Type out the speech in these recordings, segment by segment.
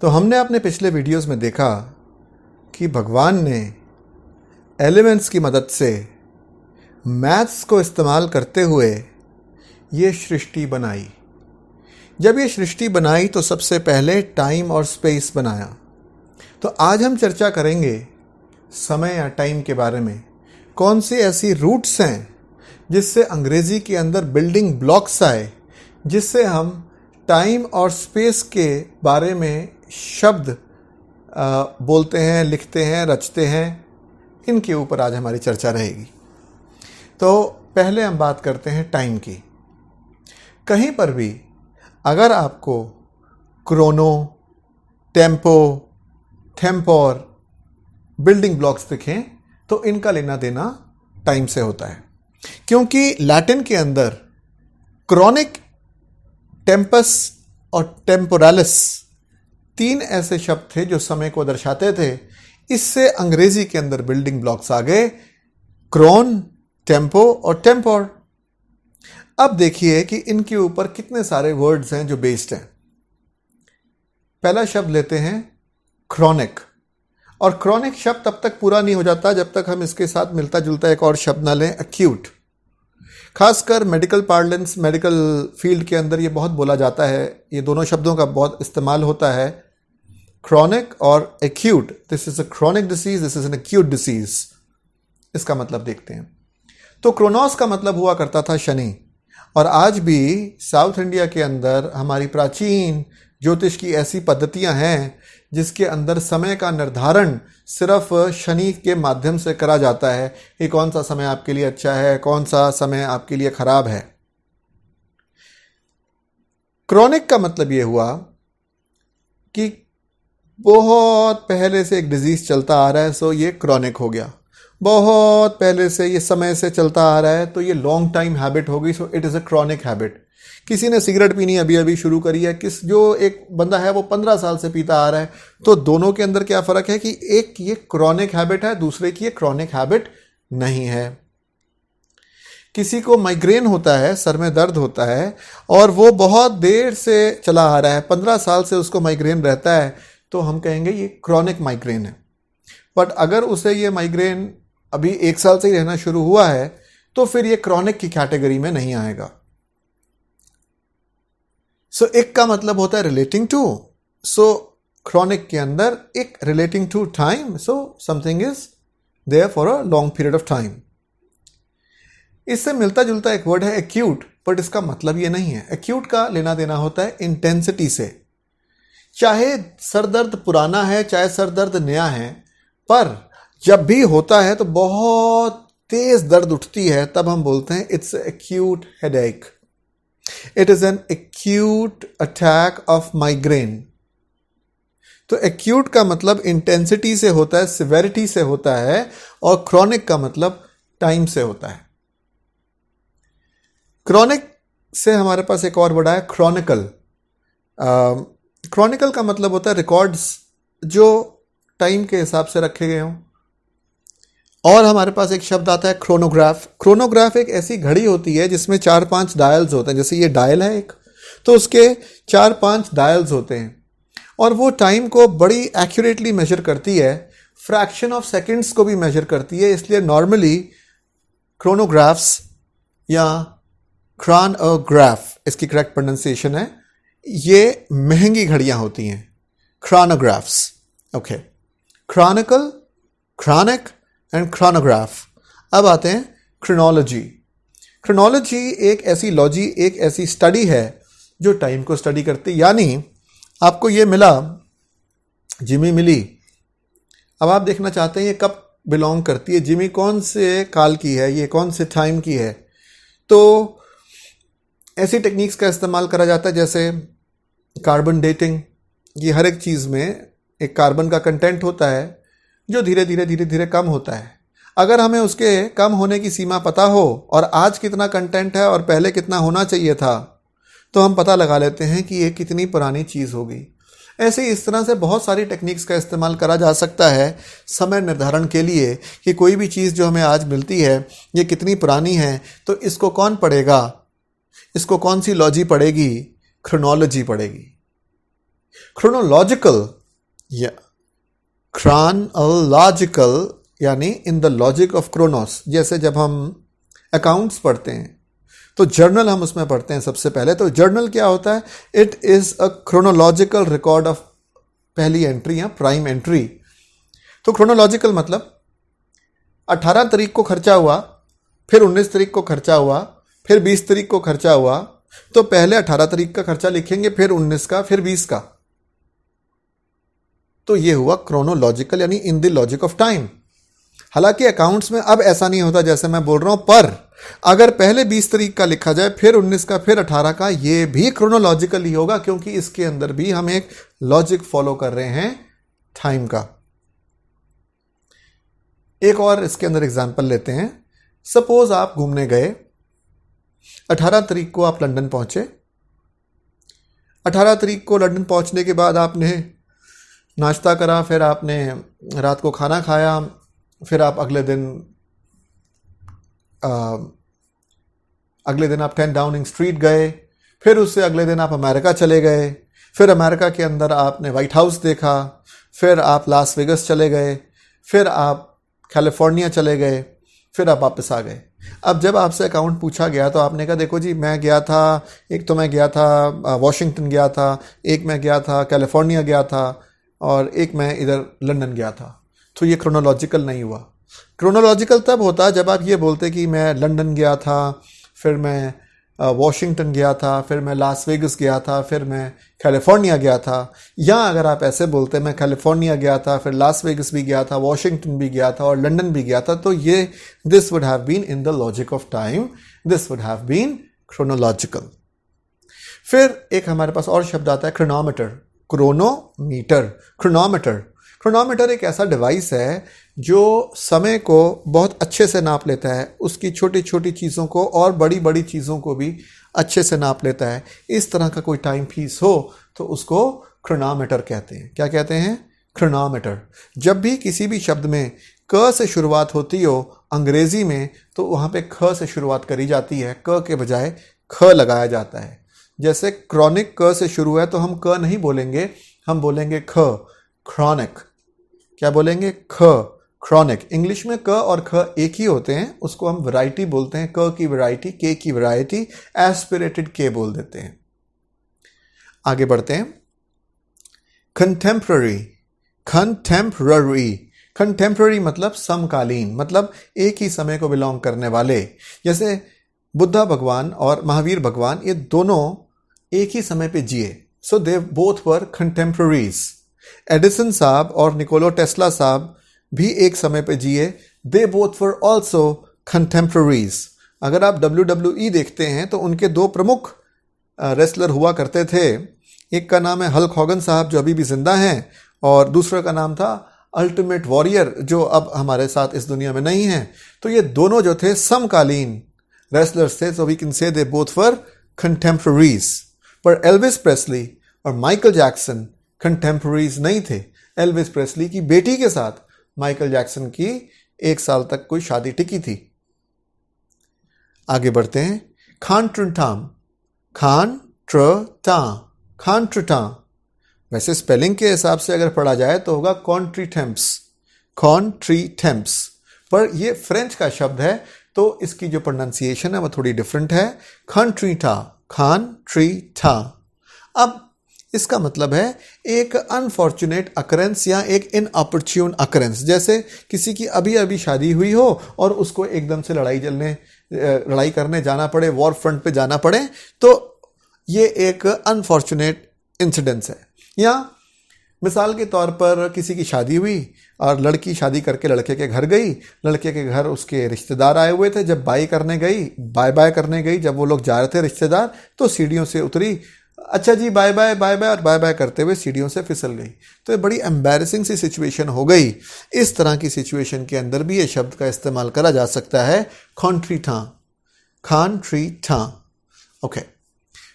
तो हमने अपने पिछले वीडियोस में देखा कि भगवान ने एलिमेंट्स की मदद से मैथ्स को इस्तेमाल करते हुए ये सृष्टि बनाई। जब ये सृष्टि बनाई तो सबसे पहले टाइम और स्पेस बनाया। तो आज हम चर्चा करेंगे समय या टाइम के बारे में। कौन सी ऐसी रूट्स हैं जिससे अंग्रेजी के अंदर बिल्डिंग ब्लॉक्स आए, जिससे हम टाइम और स्पेस के बारे में शब्द बोलते हैं, लिखते हैं, रचते हैं। इनके ऊपर आज हमारी चर्चा रहेगी। तो पहले हम बात करते हैं टाइम की। कहीं पर भी अगर आपको क्रोनो, टेम्पो, टेम्पोर, बिल्डिंग ब्लॉक्स दिखें तो इनका लेना देना टाइम से होता है, क्योंकि लैटिन के अंदर क्रॉनिक, टेम्पस और टेम्पोरालिस तीन ऐसे शब्द थे जो समय को दर्शाते थे। इससे अंग्रेजी के अंदर बिल्डिंग ब्लॉक्स आ गए, क्रोन, टेम्पो और टेम्पोर। अब देखिए कि इनके ऊपर कितने सारे वर्ड्स हैं जो बेस्ड हैं। पहला शब्द लेते हैं क्रॉनिक, और क्रॉनिक शब्द तब तक पूरा नहीं हो जाता जब तक हम इसके साथ मिलता जुलता एक और शब्द ना लें, एक्यूट। खासकर मेडिकल पार्लेंस, मेडिकल फील्ड के अंदर ये बहुत बोला जाता है। ये दोनों शब्दों का बहुत इस्तेमाल होता है, क्रॉनिक और acute. This is a chronic disease, this is an acute disease. इसका मतलब देखते हैं। तो क्रोनोस का मतलब हुआ करता था शनि, और आज भी साउथ इंडिया के अंदर हमारी प्राचीन ज्योतिष की ऐसी पद्धतियां हैं जिसके अंदर समय का निर्धारण सिर्फ शनि के माध्यम से करा जाता है कि कौन सा समय आपके लिए अच्छा है, कौन सा समय आपके लिए खराब है। क्रॉनिक का मतलब यह हुआ कि बहुत पहले से एक डिजीज चलता आ रहा है, सो ये क्रॉनिक हो गया। बहुत पहले से ये समय से चलता आ रहा है तो ये लॉन्ग टाइम हैबिट हो गई, so it is a chronic habit. किसी ने सिगरेट पीनी अभी अभी शुरू करी है, जो एक बंदा है वो 15 साल से पीता आ रहा है, तो दोनों के अंदर क्या फ़र्क है कि एक ये क्रॉनिक हैबिट है, दूसरे की ये क्रॉनिक हैबिट नहीं है। किसी को माइग्रेन होता है, सर में दर्द होता है, और वो बहुत देर से चला आ रहा है, 15 साल से उसको माइग्रेन रहता है, तो हम कहेंगे ये क्रॉनिक माइग्रेन है। बट अगर उसे ये माइग्रेन अभी 1 साल से ही रहना शुरू हुआ है तो फिर ये क्रॉनिक की कैटेगरी में नहीं आएगा। सो एक का मतलब होता है रिलेटिंग टू। सो क्रॉनिक के अंदर एक relating to time, so something is there for a long period of time. इससे मिलता जुलता एक वर्ड है एक्यूट, बट इसका मतलब ये नहीं है। एक्यूट का लेना देना होता है इंटेंसिटी से। चाहे सरदर्द पुराना है, चाहे सरदर्द नया है, पर जब भी होता है तो बहुत तेज दर्द उठती है, तब हम बोलते हैं it's acute headache, it is an acute attack of migraine. तो एक्यूट का मतलब इंटेंसिटी से होता है, सिवेरिटी से होता है, और क्रॉनिक का मतलब टाइम से होता है। क्रॉनिक से हमारे पास एक और वर्ड है क्रॉनिकल। क्रॉनिकल का मतलब होता है रिकॉर्ड्स जो टाइम के हिसाब से रखे गए हों। और हमारे पास एक शब्द आता है क्रोनोग्राफ। क्रोनोग्राफ एक ऐसी घड़ी होती है जिसमें 4-5 डायल्स होते हैं। जैसे ये डायल है एक, तो उसके 4-5 डायल्स होते हैं, और वो टाइम को बड़ी एक्यूरेटली मेजर करती है, फ्रैक्शन ऑफ सेकंड्स को भी मेजर करती है। इसलिए नॉर्मली क्रोनोग्राफ्स या क्रानोग्राफ, इसकी करेक्ट प्रोनाउंसिएशन है, ये महंगी घड़ियां होती हैं, chronographs. Okay, chronicle, chronic and chronograph. अब आते हैं क्रोनोलॉजी। क्रोनोलॉजी एक ऐसी लॉजी, एक ऐसी स्टडी है जो टाइम को स्टडी करती। यानी आपको ये मिला, जिमी मिली, अब आप देखना चाहते हैं ये कब बिलोंग करती है, जिमी कौन से काल की है, ये कौन से टाइम की है। तो ऐसी टेक्निक्स का इस्तेमाल करा जाता है जैसे कार्बन डेटिंग। ये हर एक चीज़ में एक कार्बन का कंटेंट होता है जो धीरे धीरे कम होता है। अगर हमें उसके कम होने की सीमा पता हो और आज कितना कंटेंट है और पहले कितना होना चाहिए था, तो हम पता लगा लेते हैं कि ये कितनी पुरानी चीज़ होगी। ऐसे इस तरह से बहुत सारी टेक्निक्स का इस्तेमाल करा जा सकता है समय निर्धारण के लिए कि कोई भी चीज़ जो हमें आज मिलती है ये कितनी पुरानी है, तो इसको कौन पढ़ेगा, इसको कौन सी लॉजी पढ़ेगी, क्रोनोलॉजी पढ़ेगी। क्रोनोलॉजिकल या क्रोनोलॉजिकल यानी in the logic of Chronos. जैसे जब हम अकाउंट्स पढ़ते हैं तो जर्नल हम उसमें पढ़ते हैं सबसे पहले। तो जर्नल क्या होता है? It is a chronological record of पहली एंट्री या प्राइम एंट्री। तो क्रोनोलॉजिकल मतलब 18 तारीख को खर्चा हुआ, फिर 19 तारीख को खर्चा हुआ, फिर 20 तारीख को खर्चा हुआ, तो पहले 18 तारीख का खर्चा लिखेंगे, फिर 19 का, फिर 20 का। तो ये हुआ क्रोनोलॉजिकल यानी in the logic of time. हालांकि अकाउंट्स में अब ऐसा नहीं होता जैसे मैं बोल रहा हूं, पर अगर पहले 20 तारीख का लिखा जाए, फिर 19 का, फिर 18 का, ये भी क्रोनोलॉजिकल ही होगा, क्योंकि इसके अंदर भी हम एक लॉजिक फॉलो कर रहे हैं टाइम का। एक और इसके अंदर एग्जांपल लेते हैं। सपोज आप घूमने गए, 18 तारीख को आप लंदन पहुंचे। 18 तारीख को लंदन पहुंचने के बाद आपने नाश्ता करा, फिर आपने रात को खाना खाया, फिर आप अगले दिन आप 10 डाउनिंग स्ट्रीट गए, फिर उससे अगले दिन आप अमेरिका चले गए, फिर अमेरिका के अंदर आपने वाइट हाउस देखा, फिर आप लास वेगस चले गए, फिर आप कैलिफोर्निया चले गए, फिर आप वापस आ गए। अब जब आपसे अकाउंट पूछा गया तो आपने कहा देखो जी मैं गया था, एक तो मैं गया था वॉशिंगटन गया था, एक मैं गया था कैलिफोर्निया गया था, और एक मैं इधर लंदन गया था। तो ये क्रोनोलॉजिकल नहीं हुआ। क्रोनोलॉजिकल तब होता जब आप ये बोलते कि मैं लंदन गया था, फिर मैं वॉशिंगटन गया था, फिर मैं लास वेगस गया था, फिर मैं कैलिफोर्निया गया था। या अगर आप ऐसे बोलते मैं कैलिफोर्निया गया था, फिर लास वेगस भी गया था, वॉशिंगटन भी गया था और लंदन भी गया था, तो ये this would have been in the logic of time, this would have been chronological. फिर एक हमारे पास और शब्द आता है क्रोनोमीटर। Chronometer, chronometer. क्रोनोमीटर एक ऐसा डिवाइस है जो समय को बहुत अच्छे से नाप लेता है, उसकी छोटी छोटी चीज़ों को और बड़ी बड़ी चीज़ों को भी अच्छे से नाप लेता है। इस तरह का कोई टाइम पीस हो तो उसको क्रोनोमीटर कहते हैं। क्या कहते हैं? क्रोनोमीटर। जब भी किसी भी शब्द में क से शुरुआत होती हो अंग्रेजी में, तो वहाँ पे ख से शुरुआत करी जाती है, क के बजाय ख लगाया जाता है। जैसे क्रॉनिक क से शुरू है तो हम क नहीं बोलेंगे, हम बोलेंगे ख, क्रॉनिक। क्या बोलेंगे? ख, क्रॉनिक। इंग्लिश में क और ख एक ही होते हैं, उसको हम वैरायटी बोलते हैं। क की वैरायटी, के की वैरायटी, एस्पिरेटेड के बोल देते हैं। आगे बढ़ते हैं। कंटेम्पररी। कंटेम्पररी, कंटेम्पररी मतलब समकालीन, मतलब एक ही समय को बिलोंग करने वाले। जैसे बुद्धा भगवान और महावीर भगवान, ये दोनों एक ही समय पे जिए, so they both were contemporaries. Edison साहब और निकोला टेस्ला साहब भी एक समय पे जिए, दे बोथ वर ऑल्सो कंटेम्पररीज। अगर आप WWE देखते हैं तो उनके दो प्रमुख रेसलर हुआ करते थे। एक का नाम है हल्क हॉगन साहब जो अभी भी जिंदा हैं, और दूसरे का नाम था अल्टीमेट वॉरियर जो अब हमारे साथ इस दुनिया में नहीं है। तो ये दोनों जो थे समकालीन रेसलर्स थे, सो we can say they both were contemporaries. पर एल्विस प्रेस्ली और माइकल जैक्सन कंटेम्पररीज नहीं थे। एल्विस प्रेस्ली की बेटी के साथ माइकल जैक्सन की 1 साल तक कोई शादी टिकी थी। आगे बढ़ते हैं। खान ट्रटाम, खान ट्रटा, खान ट्रटा। वैसे स्पेलिंग के हिसाब से अगर पढ़ा जाए तो होगा कॉन्ट्रीटेम्प्स, कॉन्ट्रीटेम्प्स, पर ये फ्रेंच का शब्द है तो इसकी जो प्रोनाउंसिएशन है वो थोड़ी डिफरेंट है। खान ट्रीटा, खान ट्रीटा। अब इसका मतलब है एक अनफॉर्चुनेट अकरेंस या एक इनऑपर्च्यून अकरेंस। जैसे किसी की अभी अभी शादी हुई हो और उसको एकदम से लड़ाई करने जाना पड़े, वॉर फ्रंट पे जाना पड़े, तो ये एक अनफॉर्चुनेट इंसिडेंस है। या मिसाल के तौर पर किसी की शादी हुई और लड़की शादी करके लड़के के घर गई, लड़के के घर उसके रिश्तेदार आए हुए थे। जब बाय बाय करने गई, जब वो लोग जा रहे थे रिश्तेदार, तो सीढ़ियों से उतरी, अच्छा जी बाय बाय बाय बाय, और बाय बाय करते हुए सीढ़ियों से फिसल गई। तो ये बड़ी एम्बैरेसिंग सी सिचुएशन हो गई। इस तरह की सिचुएशन के अंदर भी ये शब्द का इस्तेमाल करा जा सकता है, कॉन्ट्रीटा, कॉन्ट्रीटा। ओके,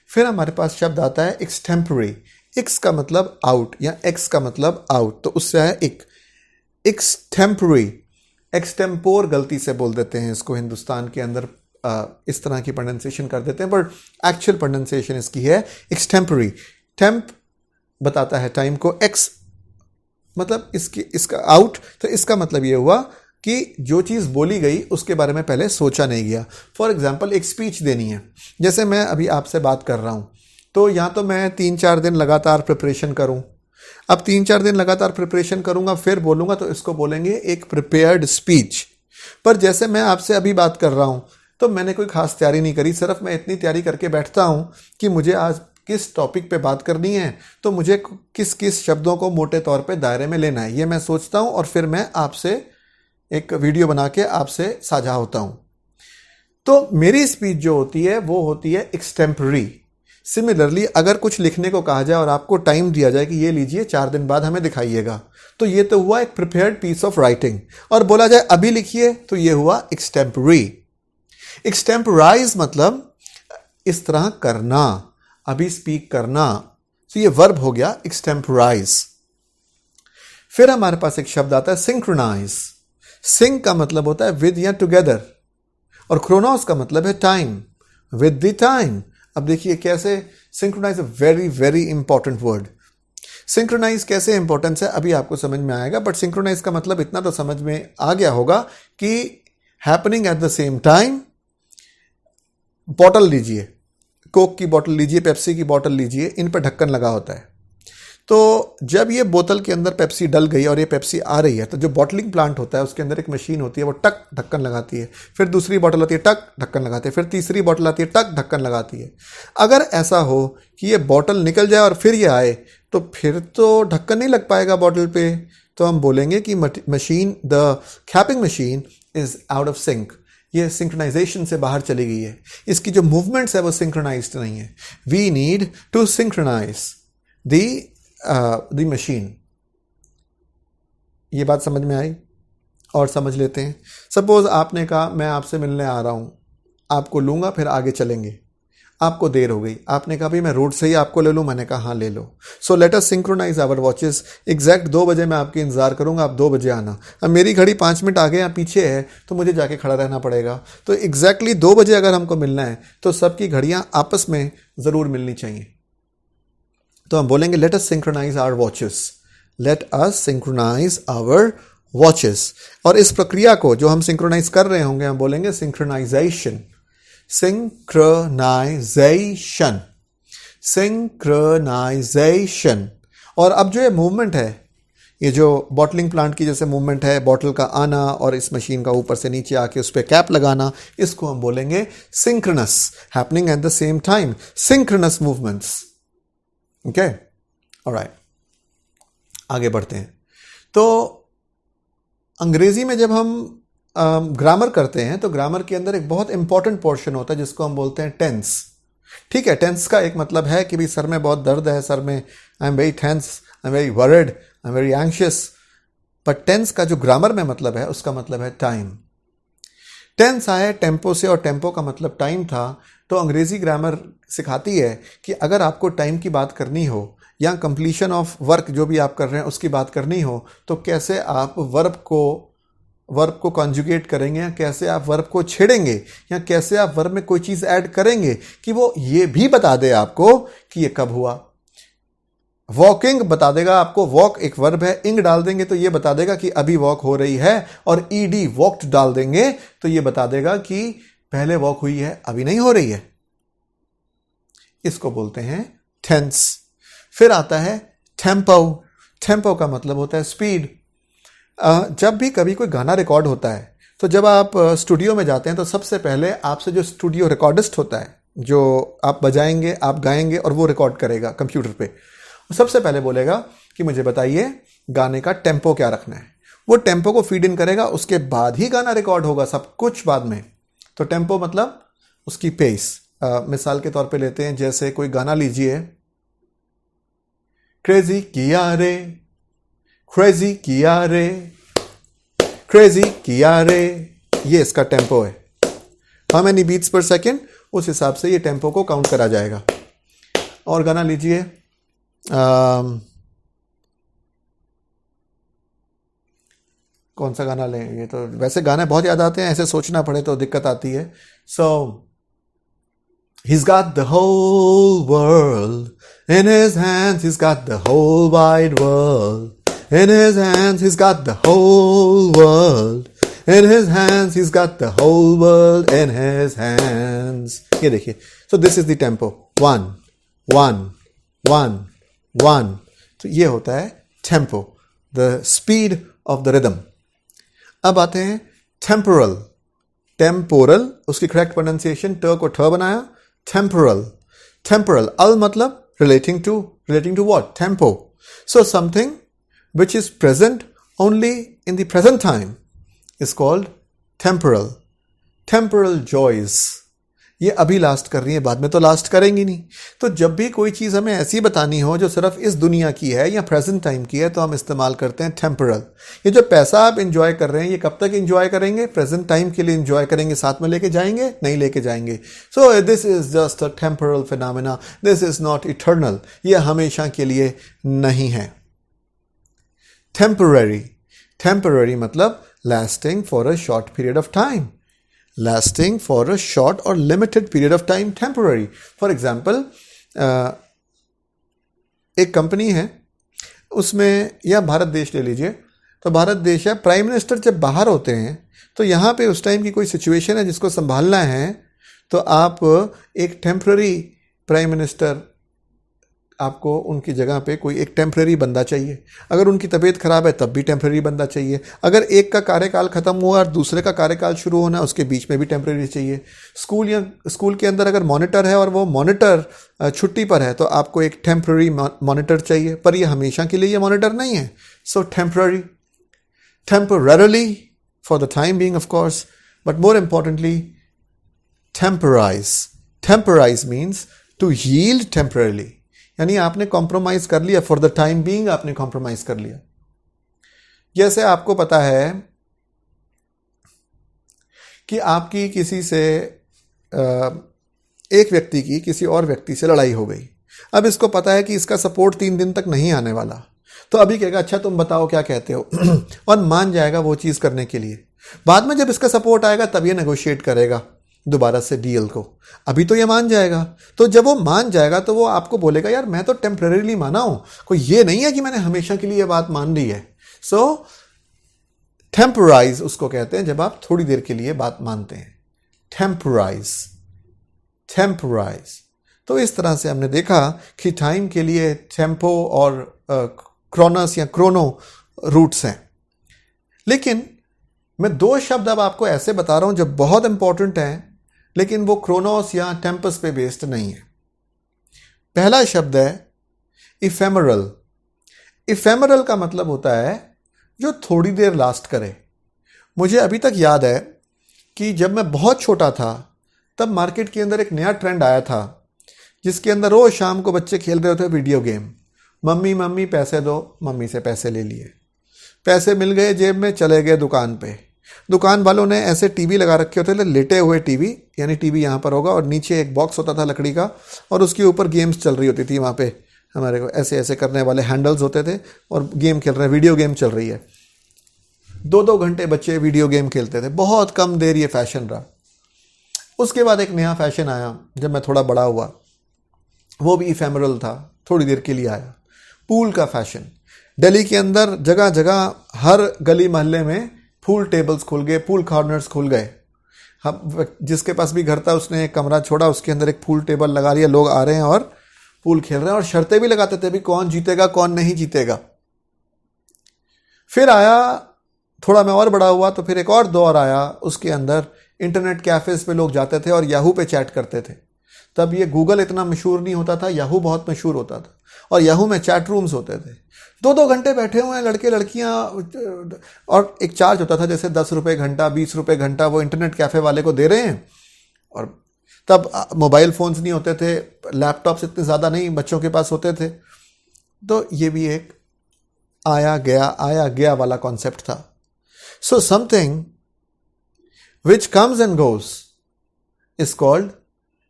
फिर हमारे पास शब्द आता है एक्सटेम्पररी। एक्स का मतलब आउट या एक्स का मतलब आउट, तो उससे है एक एक्सटेम्पररी। एक्सटेम्पोर गलती से बोल देते हैं इसको हिंदुस्तान के अंदर, इस तरह की प्रोनाउंसिएशन कर देते हैं, पर एक्चुअल प्रोनाउंसिएशन इसकी है एक्सटेम्पररी। टेम्प बताता है टाइम को, एक्स मतलब इसका आउट, तो इसका मतलब ये हुआ कि जो चीज़ बोली गई उसके बारे में पहले सोचा नहीं गया। फॉर एग्जाम्पल एक स्पीच देनी है, जैसे मैं अभी आपसे बात कर रहा हूँ, तो या तो मैं 3-4 दिन लगातार प्रिपरेशन करूँ। अब 3-4 दिन लगातार प्रिपरेशन करूँगा फिर बोलूँगा, तो इसको बोलेंगे एक प्रिपेयर्ड स्पीच। पर जैसे मैं आपसे अभी बात कर रहा हूँ तो मैंने कोई खास तैयारी नहीं करी, सिर्फ मैं इतनी तैयारी करके बैठता हूँ कि मुझे आज किस टॉपिक पे बात करनी है, तो मुझे किस किस शब्दों को मोटे तौर पे दायरे में लेना है, ये मैं सोचता हूँ और फिर मैं आपसे एक वीडियो बना के आपसे साझा होता हूँ। तो मेरी स्पीच जो होती है वो होती है एक्सटेम्पररी। सिमिलरली अगर कुछ लिखने को कहा जाए और आपको टाइम दिया जाए कि ये लीजिए 4 दिन बाद हमें दिखाइएगा, तो ये तो हुआ एक प्रिपेयर्ड पीस ऑफ राइटिंग। और बोला जाए अभी लिखिए, तो ये हुआ एक्सटेम्पररी। एक्सटेम्पराइज मतलब इस तरह करना, अभी स्पीक करना, तो ये वर्ब हो गया एक्सटेम्पराइज। फिर हमारे पास एक शब्द आता है सिंक्रोनाइज। सिंक का मतलब होता है विद या टुगेदर, और क्रोनोस का मतलब है टाइम, विद द टाइम। अब देखिए कैसे synchronize, very very important word. Synchronize कैसे इंपॉर्टेंस है अभी आपको समझ में आएगा, बट सिंक्रोनाइज का मतलब इतना तो समझ में आ गया होगा कि happening at the same time. Bottle लीजिए, कोक की बॉटल लीजिए, पेप्सी की बॉटल लीजिए, इन पर ढक्कन लगा होता है। तो जब ये बोतल के अंदर पेप्सी डल गई और ये पेप्सी आ रही है, तो जो बॉटलिंग प्लांट होता है उसके अंदर एक मशीन होती है, वो टक ढक्कन लगाती है, फिर दूसरी बॉटल आती है, टक ढक्कन लगाती है, फिर तीसरी बॉटल आती है, टक ढक्कन लगाती है। अगर ऐसा हो कि ये बॉटल निकल जाए और फिर ये आए, तो फिर तो ढक्कन नहीं लग पाएगा बॉटल पे, तो हम बोलेंगे कि machine, the capping machine is out of sync, ये सिंक्रोनाइजेशन से बाहर चली गई है, इसकी जो मूवमेंट्स है वो सिंक्रोनाइज्ड नहीं है। We need to synchronize the machine. ये बात समझ में आई? और समझ लेते हैं। सपोज आपने कहा मैं आपसे मिलने आ रहा हूँ, आपको लूँगा फिर आगे चलेंगे, आपको देर हो गई, आपने कहा भाई मैं रोड से ही आपको ले लूँ, मैंने कहा हाँ ले लो। So let us synchronize our watches. Exact 2 बजे मैं आपकी इंतजार करूँगा, आप 2 बजे आना। अब मेरी घड़ी 5 मिनट आगे या पीछे है तो मुझे जाके खड़ा रहना पड़ेगा। तो एग्जैक्टली 2 बजे अगर हमको मिलना है तो सबकी घड़ियाँ आपस में ज़रूर मिलनी चाहिए। तो हम बोलेंगे let us synchronize our watches, let us synchronize our watches. और इस प्रक्रिया को जो हम सिंक्रोनाइज कर रहे होंगे हम बोलेंगे सिंक्रोनाइजेशन। Synchronisation, synchronisation. और अब जो ये मूवमेंट है, ये जो बॉटलिंग प्लांट की जैसे मूवमेंट है, बॉटल का आना और इस मशीन का ऊपर से नीचे आके उस पर कैप लगाना, इसको हम बोलेंगे synchronous, happening at the same time, synchronous movements. Okay, alright, आगे बढ़ते हैं। तो अंग्रेजी में जब हम ग्रामर करते हैं तो ग्रामर के अंदर एक बहुत इंपॉर्टेंट पोर्शन होता है जिसको हम बोलते हैं टेंस। ठीक है, टेंस का एक मतलब है कि भाई सर में बहुत दर्द है, सर में I am very tense, I am very worried, I am very anxious. But tense का जो ग्रामर में मतलब है उसका मतलब है टाइम। टेंस आया टेम्पो से और टेम्पो का मतलब टाइम था। तो अंग्रेजी ग्रामर सिखाती है कि अगर आपको टाइम की बात करनी हो या कंप्लीशन ऑफ वर्क जो भी आप कर रहे हैं उसकी बात करनी हो, तो कैसे आप वर्ब को कॉन्जुगेट करेंगे, या कैसे आप वर्ब को छेड़ेंगे, या कैसे आप वर्ब में कोई चीज़ ऐड करेंगे कि वो ये भी बता दे आपको कि ये कब हुआ। वॉकिंग बता देगा आपको, वॉक एक वर्ब है, इंग डाल देंगे तो ये बता देगा कि अभी वॉक हो रही है, और ईडी वॉक्ड डाल देंगे तो ये बता देगा कि पहले वॉक हुई है, अभी नहीं हो रही है। इसको बोलते हैं टेंस। फिर आता है टेम्पो। टेम्पो का मतलब होता है स्पीड। जब भी कभी कोई गाना रिकॉर्ड होता है तो जब आप स्टूडियो में जाते हैं तो सबसे पहले आपसे जो स्टूडियो रिकॉर्डिस्ट होता है, जो आप बजाएंगे, आप गाएंगे और वो रिकॉर्ड करेगा कंप्यूटर पे, सबसे पहले बोलेगा कि मुझे बताइए गाने का टेम्पो क्या रखना है। वो टेम्पो को फीड इन करेगा, उसके बाद ही गाना रिकॉर्ड होगा, सब कुछ बाद में। तो टेम्पो मतलब उसकी पेस। मिसाल के तौर पे लेते हैं, जैसे कोई गाना लीजिए, क्रेजी किया रे, क्रेजी किया रे, क्रेजी किया रे, ये इसका टेम्पो है। हाउ मेनी बीट्स पर सेकेंड, उस हिसाब से ये टेम्पो को काउंट करा जाएगा। और गाना लीजिए, कौन सा गाना लें, ये तो वैसे गाने बहुत याद आते हैं, ऐसे सोचना पड़े तो दिक्कत आती है। सो he's got the whole world In his hands he's got the whole wide world. In his hands he's got the whole world. In his hands he's got the whole world in his hands. ये देखिए. So this is the tempo. 1 1 1 1. तो ये होता है tempo, the speed of the rhythm. अब आते हैं temporal. Temporal, उसकी correct pronunciation ट को ठ बनाया. Temporal. Temporal. Al मतलब relating to what? Tempo. So something which is present only in the present time is called temporal. Temporal joys. ये अभी लास्ट कर रही है, बाद में तो लास्ट करेंगी नहीं. तो जब भी कोई चीज़ हमें ऐसी बतानी हो जो सिर्फ इस दुनिया की है या प्रेजेंट टाइम की है, तो हम इस्तेमाल करते हैं टेम्परल. ये जो पैसा आप इंजॉय कर रहे हैं, ये कब तक इंजॉय करेंगे? प्रेजेंट टाइम के लिए इंजॉय करेंगे. साथ में लेके जाएंगे? नहीं लेके जाएंगे. So this is just a temporal phenomena. This is not eternal. ये हमेशा के लिए नहीं है. टेम्पररी. टेम्पररी मतलब lasting for a short period of time. Lasting for a short or limited period of time, temporary. For example, एक company है, उसमें या भारत देश ले लीजिए. तो भारत देश है, प्राइम मिनिस्टर जब बाहर होते हैं तो यहाँ पे उस टाइम की कोई सिचुएशन है जिसको संभालना है, तो आप एक टेम्पररी प्राइम मिनिस्टर, आपको उनकी जगह पे कोई एक टेम्परेरी बंदा चाहिए. अगर उनकी तबीयत खराब है तब भी टेम्परेरी बंदा चाहिए. अगर एक का कार्यकाल खत्म हुआ और दूसरे का कार्यकाल शुरू होना, उसके बीच में भी टेम्परेरी चाहिए. स्कूल के अंदर अगर मॉनिटर है और वो मॉनिटर छुट्टी पर है, तो आपको एक टेम्परेरी मॉनिटर चाहिए. पर ये हमेशा के लिए ये मॉनिटर नहीं है. So temporary, temporarily for the time being of course, but more importantly temporize. Temporize means to yield temporarily, यानी आपने कॉम्प्रोमाइज कर लिया. फॉर द टाइम बीइंग आपने कॉम्प्रोमाइज कर लिया. जैसे आपको पता है कि आपकी किसी से एक व्यक्ति की किसी और व्यक्ति से लड़ाई हो गई. अब इसको पता है कि इसका सपोर्ट 3 दिन तक नहीं आने वाला, तो अभी कहेगा अच्छा तुम बताओ क्या कहते हो, और मान जाएगा वो चीज़ करने के लिए. बाद में जब इसका सपोर्ट आएगा तब ये नेगोशिएट करेगा दोबारा से डील को. अभी तो ये मान जाएगा. तो जब वो मान जाएगा तो वो आपको बोलेगा यार मैं तो टेम्परेरीली माना हूं, कोई ये नहीं है कि मैंने हमेशा के लिए ये बात मान ली है. सो टेम्पराइज उसको कहते हैं जब आप थोड़ी देर के लिए बात मानते हैं. टेम्पराइज, टेम्पराइज. तो इस तरह से हमने देखा कि टाइम के लिए टेम्पो और क्रोनस या क्रोनो रूट्स हैं. लेकिन मैं 2 शब्द अब आपको ऐसे बता रहा हूं जो बहुत इंपॉर्टेंट हैं, लेकिन वो क्रोनोस या टेम्पस पे बेस्ड नहीं है. पहला शब्द है इफेमरल. इफेमरल का मतलब होता है जो थोड़ी देर लास्ट करे. मुझे अभी तक याद है कि जब मैं बहुत छोटा था तब मार्केट के अंदर एक नया ट्रेंड आया था जिसके अंदर रोज शाम को बच्चे खेल रहे होते वीडियो गेम. मम्मी मम्मी पैसे दो, मम्मी से पैसे ले लिए, पैसे मिल गए जेब में, चले गए दुकान पे. दुकान वालों ने ऐसे टीवी लगा रखे होते थे, लेटे हुए टीवी, यानी टीवी यहाँ पर होगा और नीचे एक बॉक्स होता था लकड़ी का, और उसके ऊपर गेम्स चल रही होती थी. वहाँ पे हमारे को ऐसे ऐसे करने वाले हैंडल्स होते थे और गेम खेल रहे हैं, वीडियो गेम चल रही है. 2-2 घंटे बच्चे वीडियो गेम खेलते थे. बहुत कम देर ये फैशन रहा. उसके बाद एक नया फैशन आया जब मैं थोड़ा बड़ा हुआ, वो भी इफेमरल था, थोड़ी देर के लिए आया. पूल का फैशन. दिल्ली के अंदर जगह जगह हर गली मोहल्ले में पूल टेबल्स खुल गए, पूल कॉर्नर्स खुल गए. हम जिसके पास भी घर था उसने एक कमरा छोड़ा, उसके अंदर एक पूल टेबल लगा लिया. लोग आ रहे हैं और पूल खेल रहे हैं और शर्तें भी लगाते थे भी कौन जीतेगा कौन नहीं जीतेगा. फिर आया, थोड़ा मैं और बड़ा हुआ तो फिर एक और दौर आया. उसके अंदर इंटरनेट कैफेज पे लोग जाते थे और याहू पे चैट करते थे. तब ये गूगल इतना मशहूर नहीं होता था, याहू बहुत मशहूर होता था और याहू में चैट रूम्स होते थे. 2-2 घंटे बैठे हुए हैं लड़के लड़कियां, और एक चार्ज होता था जैसे 10 रुपये घंटा, 20 रुपये घंटा वो इंटरनेट कैफे वाले को दे रहे हैं. और तब मोबाइल फ़ोन्स नहीं होते थे, लैपटॉप्स इतने ज़्यादा नहीं बच्चों के पास होते थे. तो ये भी एक आया गया वाला कॉन्सेप्ट था. So something which comes and goes is called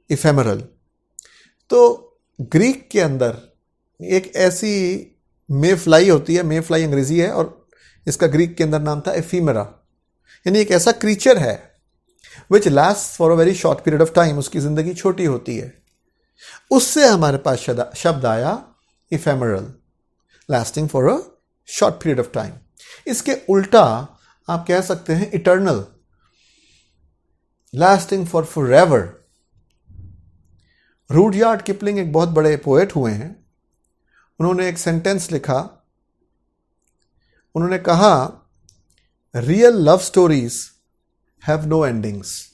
ephemeral. तो ग्रीक के अंदर एक ऐसी मे फ्लाई होती है, मे फ्लाई अंग्रेजी है और इसका ग्रीक के अंदर नाम था एफीमेरा. यानी एक ऐसा क्रीचर है which last for a very short period of time. उसकी जिंदगी छोटी होती है. उससे हमारे पास शब्द आया ephemeral, lasting for a short period of time. इसके उल्टा आप कह सकते हैं eternal, lasting for forever. Rudyard Kipling एक बहुत बड़े पोएट हुए हैं। उन्होंने एक सेंटेंस लिखा, उन्होंने कहा real love stories have no endings.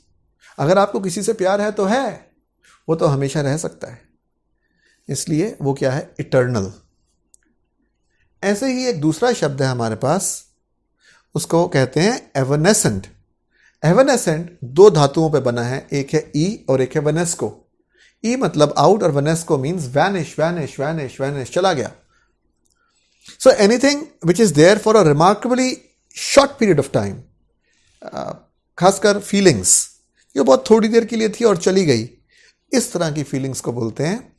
अगर आपको किसी से प्यार है तो है, वो तो हमेशा रह सकता है, इसलिए वो क्या है, इटर्नल। ऐसे ही एक दूसरा शब्द है हमारे पास, उसको कहते हैं एवनेसेंट। एवनेसेंट दो धातुओं पे बना है, एक है ई और एक है वेनेस्को। ई मतलब आउट और वेनेस्को means vanish vanish vanish vanish, चला गया। So anything which is there for a remarkably short period of time, खासकर फीलिंग्स, ये बहुत थोड़ी देर के लिए थी और चली गई, इस तरह की फीलिंग्स को बोलते हैं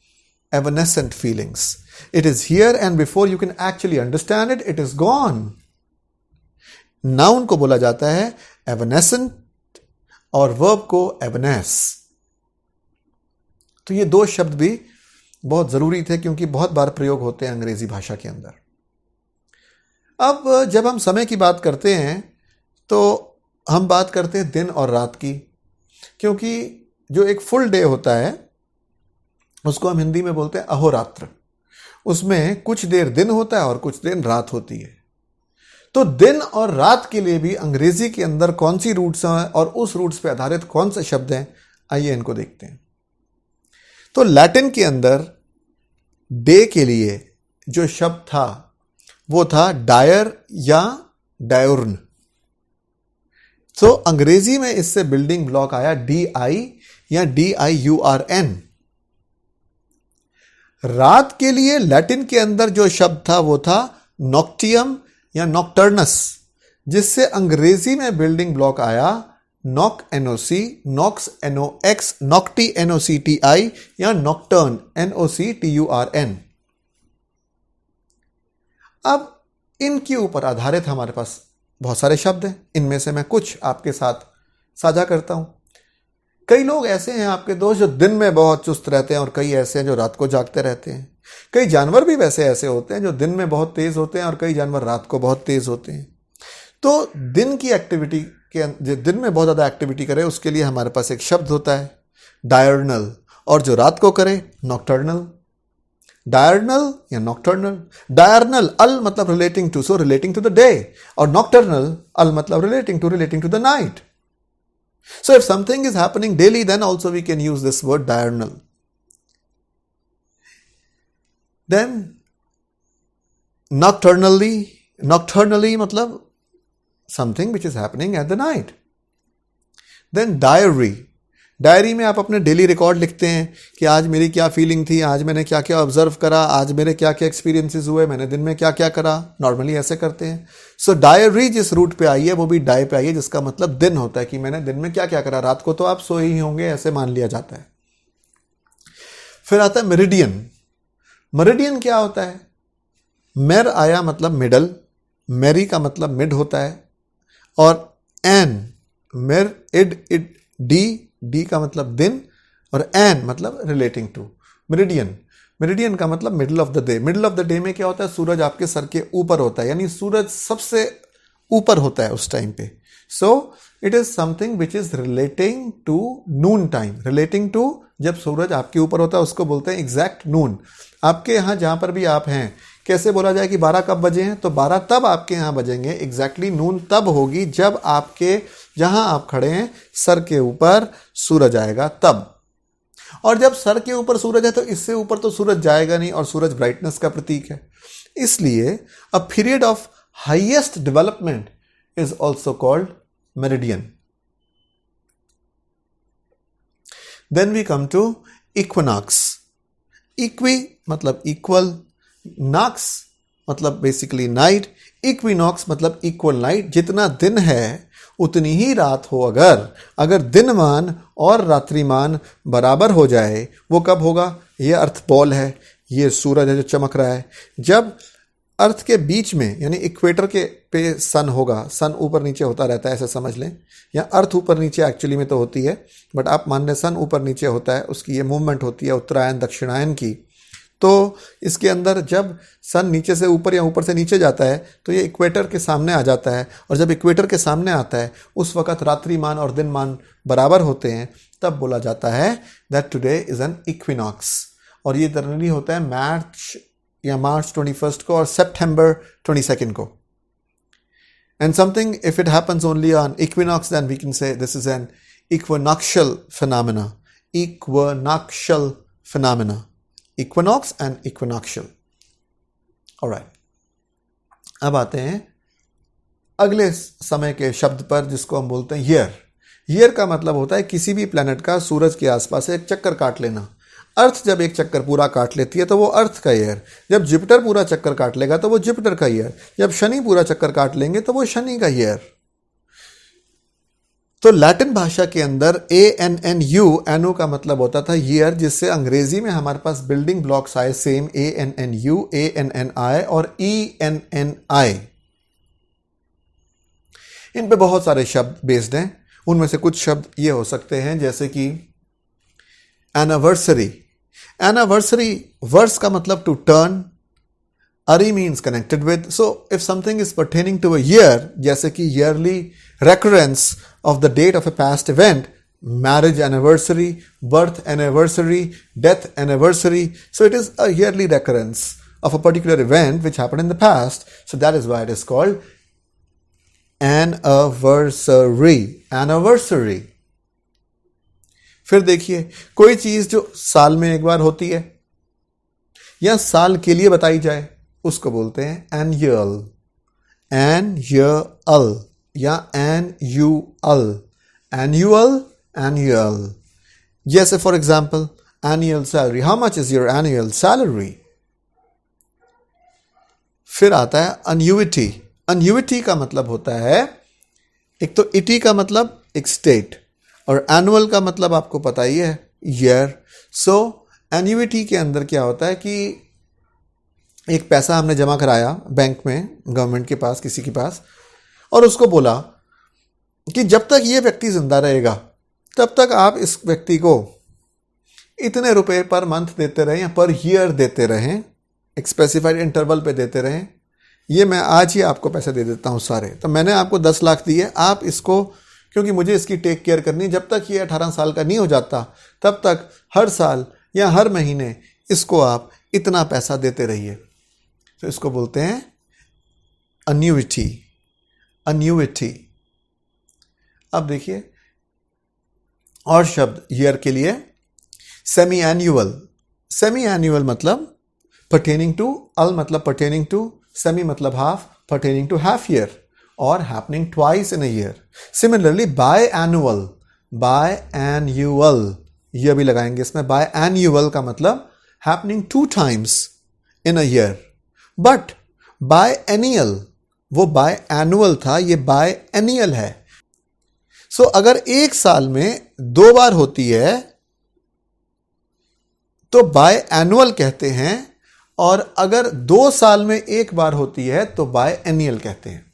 evanescent feelings. It is here and before you can actually understand it, it is gone. Noun को बोला जाता है evanescent और verb को evanesce. तो ये दो शब्द भी बहुत जरूरी थे क्योंकि बहुत बार प्रयोग होते हैं अंग्रेजी भाषा के अंदर। अब जब हम समय की बात करते हैं तो हम बात करते हैं दिन और रात की, क्योंकि जो एक फुल डे होता है उसको हम हिंदी में बोलते हैं अहोरात्र। उसमें कुछ देर दिन होता है और कुछ देर रात होती है। तो दिन और रात के लिए भी अंग्रेजी के अंदर कौन सी रूट्स हैं और उस रूट्स पे आधारित कौन से शब्द हैं, आइए इनको देखते हैं। तो लैटिन के अंदर डे के लिए जो शब्द था वो था डायर या डायोर्न। तो अंग्रेजी में इससे बिल्डिंग ब्लॉक आया DI या DIURN। रात के लिए लैटिन के अंदर जो शब्द था वो था नॉक्टियम या नॉक्टर्नस, जिससे अंग्रेजी में बिल्डिंग ब्लॉक आया noc NOC, nox NOX, nocti NOCTI या नॉक्टर्न NOCTURN। अब इनके ऊपर आधारित हमारे पास बहुत सारे शब्द हैं, इनमें से मैं कुछ आपके साथ साझा करता हूं। कई लोग ऐसे हैं आपके दोस्त जो दिन में बहुत चुस्त रहते हैं और कई ऐसे हैं जो रात को जागते रहते हैं। कई जानवर भी वैसे ऐसे होते हैं जो दिन में बहुत तेज होते हैं और कई जानवर रात को बहुत तेज होते हैं। तो दिन की एक्टिविटी के, जो दिन में बहुत ज़्यादा एक्टिविटी करे उसके लिए हमारे पास एक शब्द होता है डायर्नल, और जो रात को करे नॉक्टर्नल। डायर्नल या नॉक्टर्नल। डायर्नल अल मतलब relating to, so relating to the day, और नॉक्टर्नल अल मतलब relating to the night. So if something is happening daily, then also we can use this word diurnal. Then nocturnally मतलब something which is happening at the night. Then diary में आप अपने daily record लिखते हैं कि आज मेरी क्या फीलिंग थी, आज मैंने क्या क्या ऑब्जर्व करा, आज मेरे क्या क्या एक्सपीरियंसेस हुए, मैंने दिन में क्या क्या करा। नॉर्मली ऐसे करते हैं। सो डायरी जिस रूट पे आई है वो भी डाई पे आई है, जिसका मतलब दिन होता है कि मैंने दिन में क्या क्या करा। रात को तो आप सोए ही होंगे, ऐसे मान लिया जाता है। फिर आता है मेरिडियन। मेरिडियन क्या होता है? मेर आया मतलब मिडल, मेरी का मतलब मिड होता है, और एन मेर इड डी का मतलब दिन, और एन मतलब रिलेटिंग टू। मेरिडियन का मतलब middle of the day. Middle of the day में क्या होता है? सूरज आपके सर के ऊपर होता है, यानी सूरज सबसे ऊपर होता है उस टाइम पे। So it is something which is relating to noon time. Relating to जब सूरज आपके ऊपर होता है उसको बोलते हैं एग्जैक्ट नून। आपके यहाँ जहां पर भी आप हैं कैसे बोला जाए कि 12 कब बजे हैं? तो 12 तब आपके यहाँ बजेंगे। एग्जैक्टली नून तब होगी जब आपके जहां आप खड़े हैं सर के ऊपर सूरज आएगा तब। और जब सर के ऊपर सूरज है तो इससे ऊपर तो सूरज जाएगा नहीं, और सूरज ब्राइटनेस का प्रतीक है। इसलिए a period of highest development is also called meridian. Then we come to equinox. Equi मतलब इक्वल, नॉक्स मतलब बेसिकली नाइट, इक्विनॉक्स मतलब इक्वल नाइट। जितना दिन है उतनी ही रात हो। अगर दिनमान और रात्रिमान बराबर हो जाए, वो कब होगा? ये अर्थ बॉल है, ये सूरज है जो चमक रहा है। जब अर्थ के बीच में, यानी इक्वेटर के पे सन होगा, सन ऊपर नीचे होता रहता है ऐसे समझ लें, या अर्थ ऊपर नीचे एक्चुअली में तो होती है, बट आप मान लें सन ऊपर नीचे होता है, उसकी ये मूवमेंट होती है उत्तरायण दक्षिणायन की। तो इसके अंदर जब सन नीचे से ऊपर या ऊपर से नीचे जाता है तो ये इक्वेटर के सामने आ जाता है, और जब इक्वेटर के सामने आता है उस वक़्त रात्रिमान और दिनमान बराबर होते हैं, तब बोला जाता है that today is an equinox. और ये जनरली होता है मार्च 21 को और सितंबर 22 को। And something, if it happens only on equinox, then we can say this is an equinoctial phenomena. Equinoctial phenomena. Equinox and equinoctial. Alright. अब आते हैं अगले समय के शब्द पर, जिसको हम बोलते हैं ईयर। ईयर का मतलब होता है किसी भी प्लैनेट का सूरज के आसपास एक चक्कर काट लेना। अर्थ जब एक चक्कर पूरा काट लेती है तो वो अर्थ का ईयर, जब जुपिटर पूरा चक्कर काट लेगा तो वो जुपिटर का ईयर, जब शनि पूरा चक्कर काट लेंगे तो वो शनि का ईयर। तो लैटिन भाषा के अंदर ANNU, एनो का मतलब होता था ईयर, जिससे अंग्रेजी में हमारे पास बिल्डिंग ब्लॉक्स आए सेम, ANNU, ANNI और ENNI। इन पे बहुत सारे शब्द बेस्ड हैं। उनमें से कुछ शब्द ये हो सकते हैं जैसे कि एनिवर्सरी। एनिवर्सरी, वर्स का मतलब to turn, ary means connected with. So if something is pertaining to a year, जैसे कि yearly recurrence of the date of a past event, marriage anniversary, birth anniversary, death anniversary. So it is a yearly recurrence of a particular event which happened in the past. So that is why it is called anniversary. Anniversary. फिर देखिए, कोई चीज जो साल में एक बार होती है या साल के लिए बताई जाए, उसको बोलते हैं annual. Annual या annual. Annual. जैसे for example annual salary. How much is your annual salary? फिर आता है annuity. Annuity का मतलब होता है, एक तो इटी का मतलब एक स्टेट, और एनुअल का मतलब आपको पता ही है ईयर। सो एन्युइटी के अंदर क्या होता है कि एक पैसा हमने जमा कराया बैंक में, गवर्नमेंट के पास, किसी के पास, और उसको बोला कि जब तक ये व्यक्ति जिंदा रहेगा तब तक आप इस व्यक्ति को इतने रुपए पर मंथ देते रहें या पर ईयर देते रहें, एक स्पेसिफाइड इंटरवल पे देते रहें। ये मैं आज ही आपको पैसे दे देता हूँ सारे, तो मैंने आपको 10 लाख दिए, आप इसको, क्योंकि मुझे इसकी टेक केयर करनी, जब तक ये 18 साल का नहीं हो जाता तब तक हर साल या हर महीने इसको आप इतना पैसा देते रहिए। तो इसको बोलते हैं अन्यूइटी। अन्यूइटी। अब देखिए और शब्द ईयर के लिए, सेमी एन्युअल। सेमी एन्युअल मतलब पर्टेनिंग टू, अल मतलब पर्टेनिंग टू, सेमी मतलब half, pertaining to half year, और happening twice in a year. Similarly biannual, biannual, ये भी लगाएंगे इसमें। बाय एन्युअल का मतलब happening 2 times in a year, but biennial, वो बाय एनुअल था, ये बाय एनियल है। सो अगर एक साल में 2 बार होती है तो बाय एनुअल कहते हैं, और अगर 2 साल में 1 बार होती है तो बाय एनियल कहते हैं।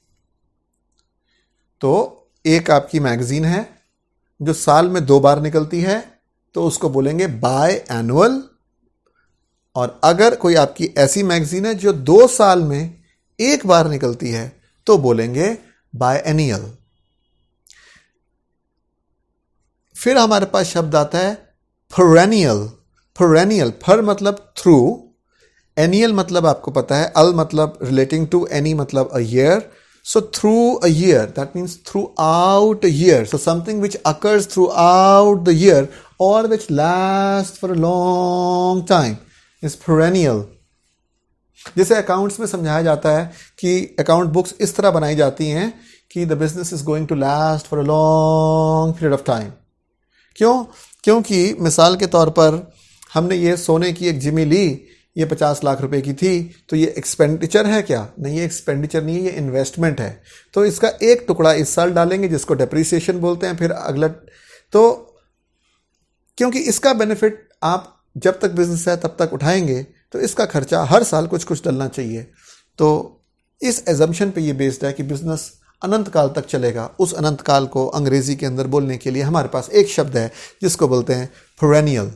तो एक आपकी मैगजीन है जो साल में 2 बार निकलती है तो उसको बोलेंगे बाय एनुअल, और अगर कोई आपकी ऐसी मैगजीन है जो 2 साल में 1 बार निकलती है तो बोलेंगे बाय एनियल। फिर हमारे पास शब्द आता है perennial। perennial, फर मतलब थ्रू, एनियल मतलब आपको पता है, अल मतलब रिलेटिंग टू, एनी मतलब a year. So through a year, that means throughout a year. So something which occurs throughout the year or which lasts for a long time is perennial. जैसे accounts में समझाया जाता है कि account books इस तरह बनाई जाती हैं कि the business is going to last for a long period of time. क्यों? क्योंकि मिसाल के तौर पर हमने ये सोने की एक जिमी ली, ये 50 लाख रुपए की थी, तो ये एक्सपेंडिचर है क्या? नहीं, ये एक्सपेंडिचर नहीं है, ये इन्वेस्टमेंट है। तो इसका एक टुकड़ा इस साल डालेंगे जिसको डेप्रिसिएशन बोलते हैं, फिर अगला, तो क्योंकि इसका बेनिफिट आप जब तक बिजनेस है तब तक उठाएंगे, तो इसका खर्चा हर साल कुछ कुछ डलना चाहिए। तो इस एजम्पशन पे ये बेस्ड है कि बिजनेस अनंत काल तक चलेगा। उस अनंत काल को अंग्रेजी के अंदर बोलने के लिए हमारे पास एक शब्द है जिसको बोलते हैं perennial।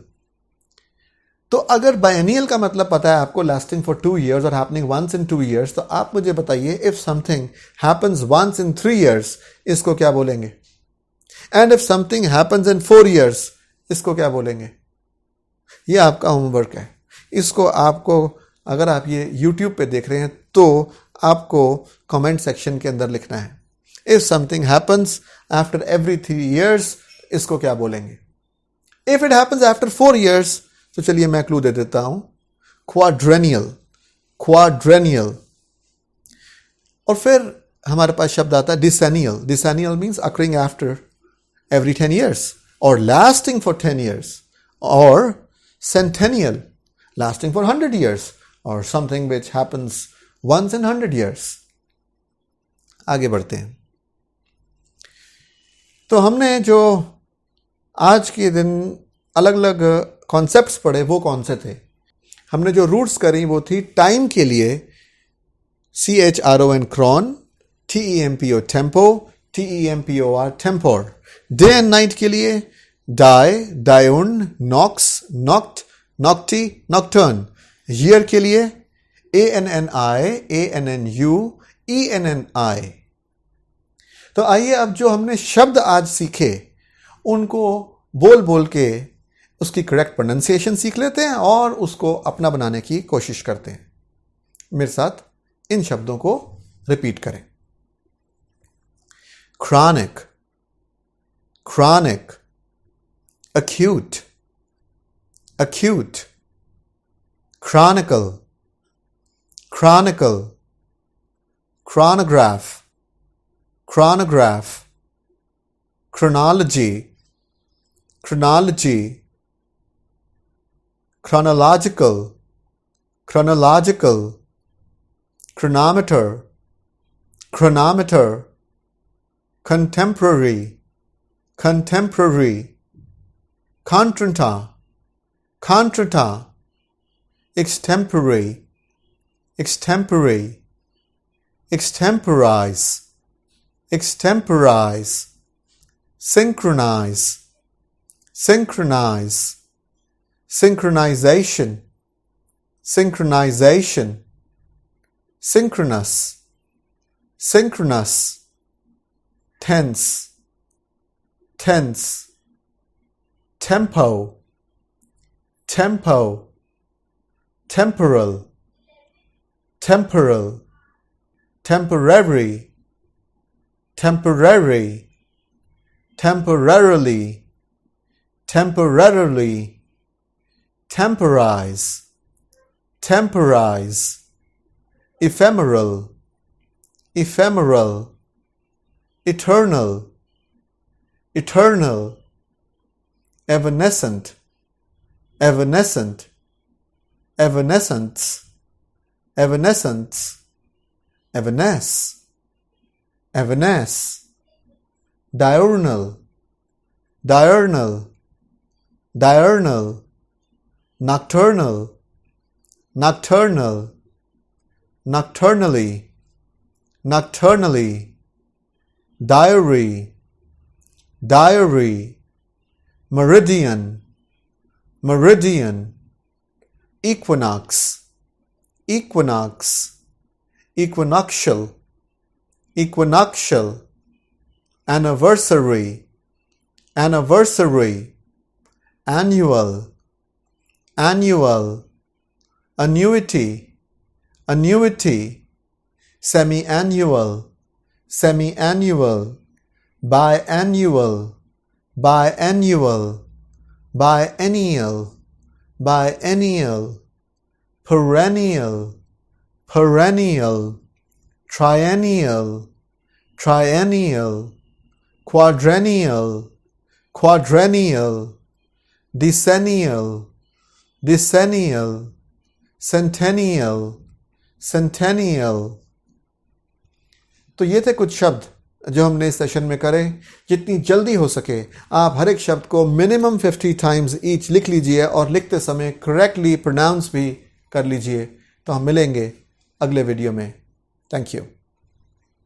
तो अगर बायनियल का मतलब पता है आपको, लास्टिंग फॉर 2 years और हैपनिंग वंस इन 2 years, तो आप मुझे बताइए if something happens once in 3 years इसको क्या बोलेंगे? And if something happens in 4 years इसको क्या बोलेंगे? ये आपका होमवर्क है। इसको आपको, अगर आप ये YouTube पे देख रहे हैं तो आपको कमेंट सेक्शन के अंदर लिखना है। If something happens after every 3 years इसको क्या बोलेंगे? If it happens after 4 years तो चलिए मैं क्लू दे देता हूं, क्वाड्रेनियल। क्वाड्रेनियल। और फिर हमारे पास शब्द आता है decennial. Decennial means occurring after every 10 years और लास्टिंग फॉर 10 years। और centennial, lasting for 100 years or something which happens once in 100 years। आगे बढ़ते हैं। तो हमने जो आज के दिन अलग अलग कॉन्सेप्ट्स पढ़े वो कौन से थे? हमने जो रूट्स करी वो थी टाइम के लिए CHRON cron, TEMPO tempo, TEMPOR tempor। Day and night के लिए डाई, डायोन, नॉक्स, नॉक्ट, नॉक्टी, नॉक्टर्न। ईयर के लिए ANNI, ANNU, ENNI। तो आइए अब जो हमने शब्द आज सीखे उनको बोल बोल के उसकी करेक्ट प्रोनाउंसिएशन सीख लेते हैं और उसको अपना बनाने की कोशिश करते हैं। मेरे साथ इन शब्दों को रिपीट करें। chronic, chronic, acute, acute, chronicle, chronicle, chronograph, chronograph, chronology, chronology, chronological, chronological, chronometer, chronometer, contemporary, contemporary, contranta, contranta, extempore, extempore, extemporize, extemporize, synchronize, synchronize, synchronization, synchronization, synchronous, synchronous, tense, tense, tempo, tempo, temporal, temporal, temporary, temporary, temporarily, temporarily, temporize, temporize, ephemeral, ephemeral, eternal, eternal, evanescent, evanescent, evanescence, evanescence, evanesce, evanesce, diurnal, diurnal, diurnal, nocturnal, nocturnal, nocturnally, nocturnally, diary, diary, meridian, meridian, equinox, equinox, equinoctial, equinoctial, anniversary, anniversary, annual, annual, annuity, annuity, semi-annual, semi-annual, biannual, biannual, biennial, biennial, perennial, perennial, triennial, triennial, quadrennial, quadrennial, decennial, decennial, centennial, centennial। तो ये थे कुछ शब्द जो हमने इस session में करे। जितनी जल्दी हो सके आप हर एक शब्द को मिनिमम 50 टाइम्स ईच लिख लीजिए और लिखते समय करेक्टली प्रोनाउंस भी कर लीजिए। तो हम मिलेंगे अगले वीडियो में। Thank you.